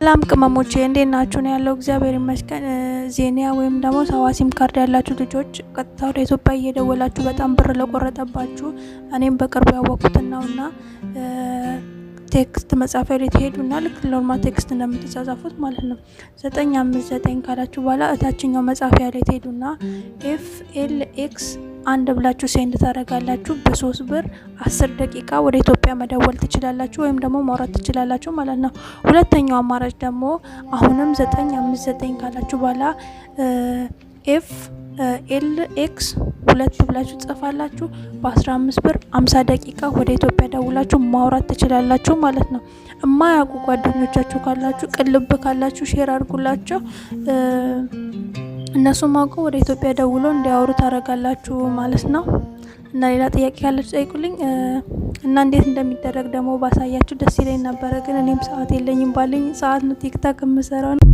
ሰላም ቅመሞቼ እንዴት ናችሁ? ነው ያለው እግዚአብሔር ይመስገን። ዜኒያ ወይም ደግሞ ሰዋ ሲም ካርድ ያላችሁ ልጆች ቀጥታ ወደ ኢትዮጵያ እየደወላችሁ በጣም ብር ለቆረጠባችሁ እኔም በቅርቡ ያወቅኩትን ነውና ቴክስት መጻፊያ ላይ ትሄዱና ልክ ኖርማል ቴክስት እንደምትጻጻፉት ማለት ነው 959 ካላችሁ በኋላ እታችኛው መጻፊያ ላይ ትሄዱና FLX አንድ ብላችሁ ሴንድ ታደርጋላችሁ። በ3 ብር 10 ደቂቃ ወደ ኢትዮጵያ መደወል ትችላላችሁ ወይም ደግሞ ማውራት ትችላላችሁ ማለት ነው። ሁለተኛው አማራጭ ደግሞ አሁንም 959 ካላችሁ በኋላ FLX 2 ብላችሁ ጽፋላችሁ። በ15 ብር 50 ደቂቃ ወደ ኢትዮጵያ ደውላችሁ ማውራት ትችላላችሁ ማለት ነው። የማያውቁ ጓደኞቻችሁ ካላችሁ ቅልብ ካላችሁ ሼር አድርጉላችሁ። እነሱ ማውቀው ወደ ኢትዮጵያ ደውሎ እንዲያወሩ ታረጋላችሁ ማለት ነው። እና ሌላ ጥያቄ ካላችሁ ጠይቁልኝ እና እንዴት እንደሚደረግ ደግሞ ባሳያችሁ ደስ ይለኝ ነበር፣ ግን እኔም ሰዓት የለኝም። ባለኝ ሰዓት ነው ቲክታክ የምሰራው ነው።